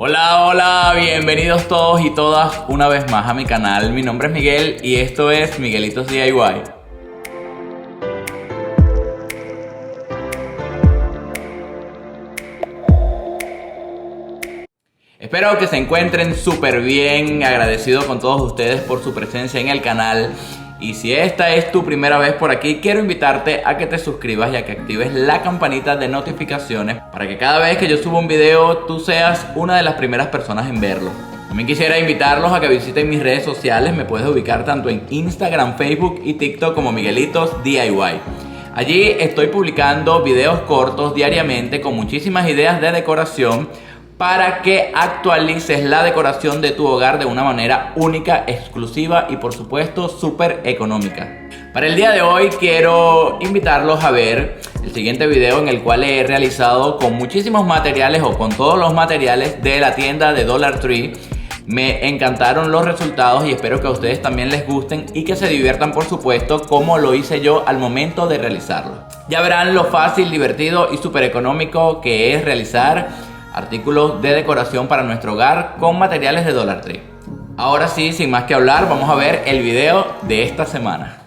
Hola, hola, bienvenidos todos y todas una vez más a mi canal. Mi nombre es Miguel y esto es Miguelitos DIY. Espero que se encuentren súper bien, agradecido con todos ustedes por su presencia en el canal. Y si esta es tu primera vez por aquí, quiero invitarte a que te suscribas y a que actives la campanita de notificaciones para que cada vez que yo suba un video, tú seas una de las primeras personas en verlo. También quisiera invitarlos a que visiten mis redes sociales. Me puedes ubicar tanto en Instagram, Facebook y TikTok como Miguelitos DIY. Allí estoy publicando videos cortos diariamente con muchísimas ideas de decoración para que actualices la decoración de tu hogar de una manera única, exclusiva y por supuesto súper económica. Para el día de hoy quiero invitarlos a ver el siguiente video en el cual he realizado con muchísimos materiales o con todos los materiales de la tienda de Dollar Tree. Me encantaron los resultados y espero que a ustedes también les gusten y que se diviertan, por supuesto, como lo hice yo al momento de realizarlo. Ya verán lo fácil, divertido y súper económico que es realizar artículos de decoración para nuestro hogar con materiales de Dollar Tree. Ahora sí, sin más que hablar, vamos a ver el video de esta semana.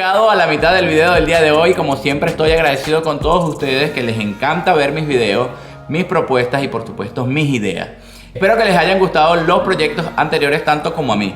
llegado a la mitad del video del día de hoy. Como siempre, estoy agradecido con todos ustedes que les encanta ver mis videos, mis propuestas y por supuesto mis ideas. Espero que les hayan gustado los proyectos anteriores tanto como a mí.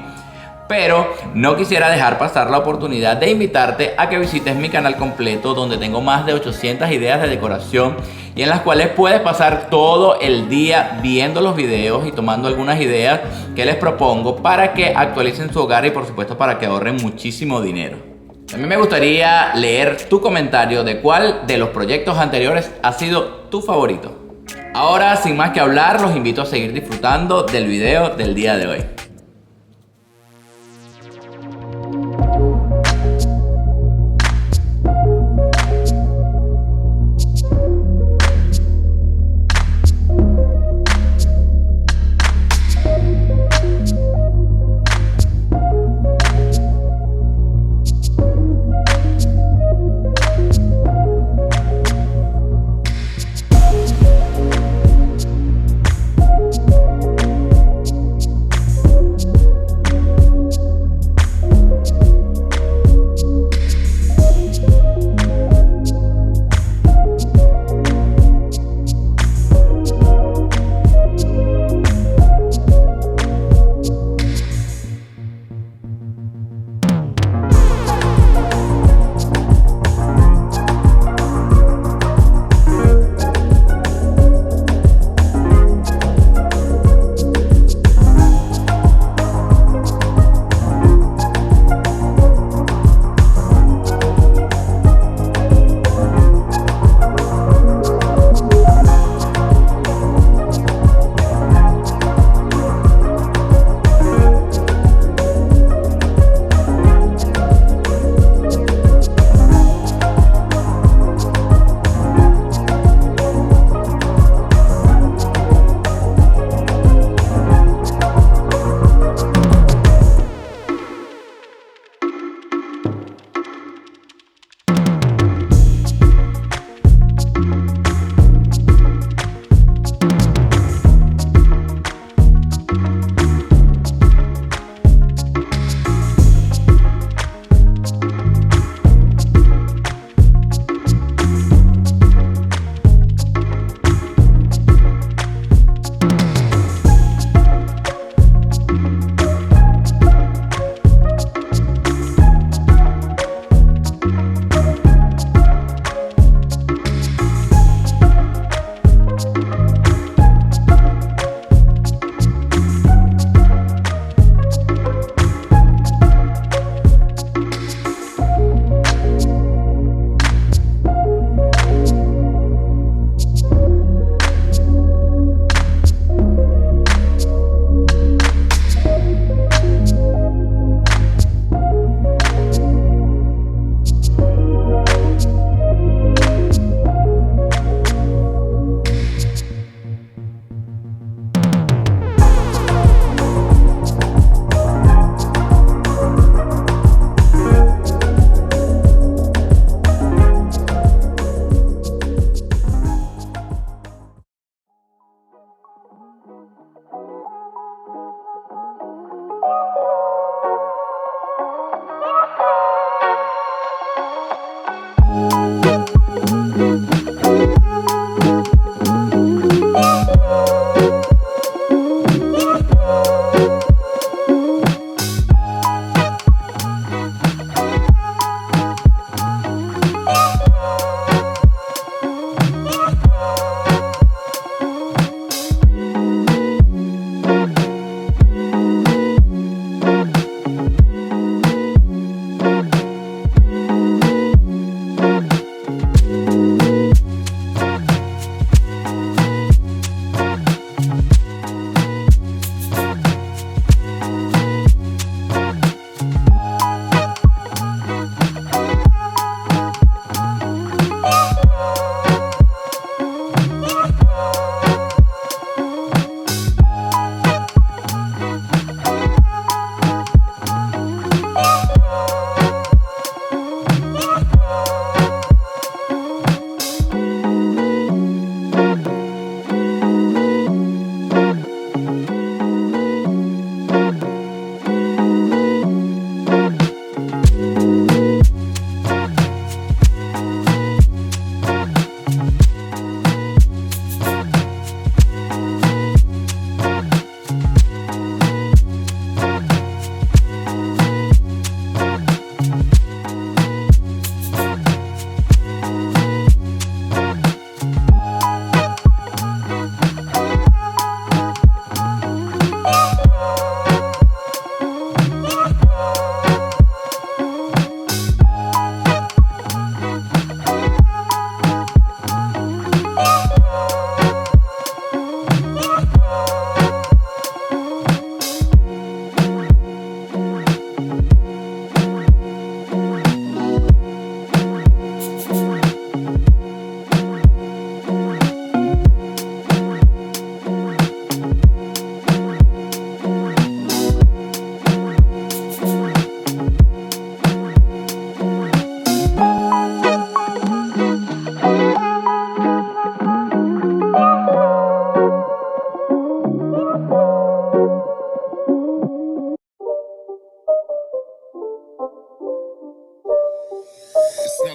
Pero no quisiera dejar pasar la oportunidad de invitarte a que visites mi canal completo, donde tengo más de 800 ideas de decoración y en las cuales puedes pasar todo el día viendo los videos y tomando algunas ideas que les propongo para que actualicen su hogar y por supuesto para que ahorren muchísimo dinero. También me gustaría leer tu comentario de cuál de los proyectos anteriores ha sido tu favorito. Ahora, sin más que hablar, los invito a seguir disfrutando del video del día de hoy.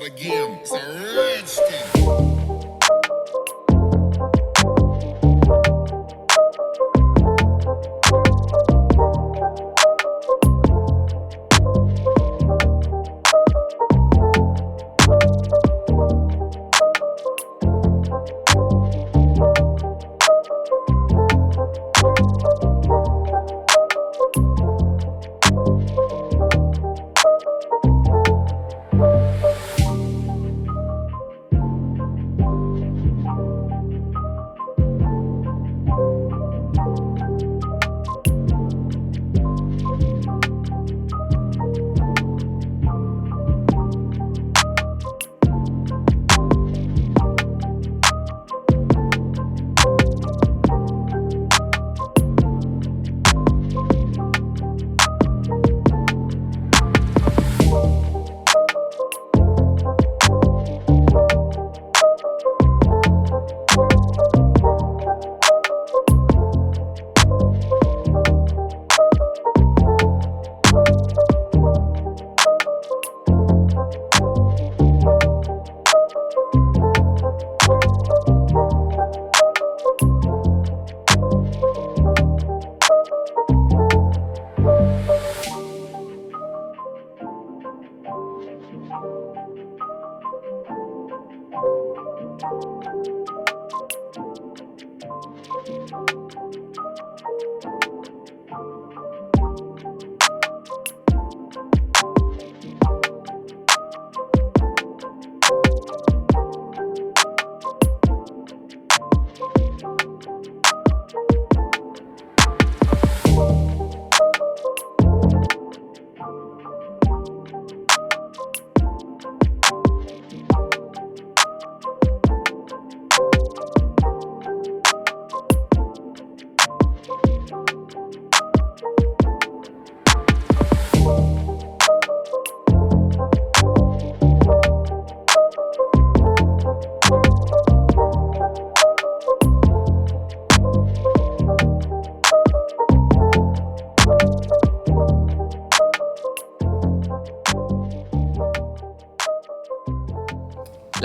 again. It's a rich thing.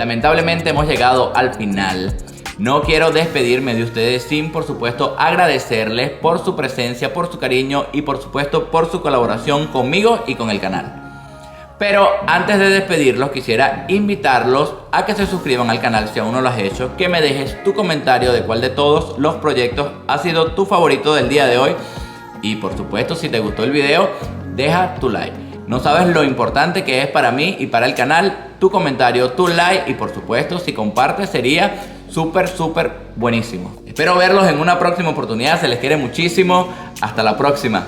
Lamentablemente hemos llegado al final. No quiero despedirme de ustedes sin, por supuesto, agradecerles por su presencia, por su cariño y, por supuesto, por su colaboración conmigo y con el canal. Pero antes de despedirlos, quisiera invitarlos a que se suscriban al canal si aún no lo has hecho, que me dejes tu comentario de cuál de todos los proyectos ha sido tu favorito del día de hoy. Y, por supuesto, si te gustó el video, deja tu like. No sabes lo importante que es para mí y para el canal tu comentario, tu like y por supuesto si compartes sería súper buenísimo. Espero verlos en una próxima oportunidad, se les quiere muchísimo, hasta la próxima.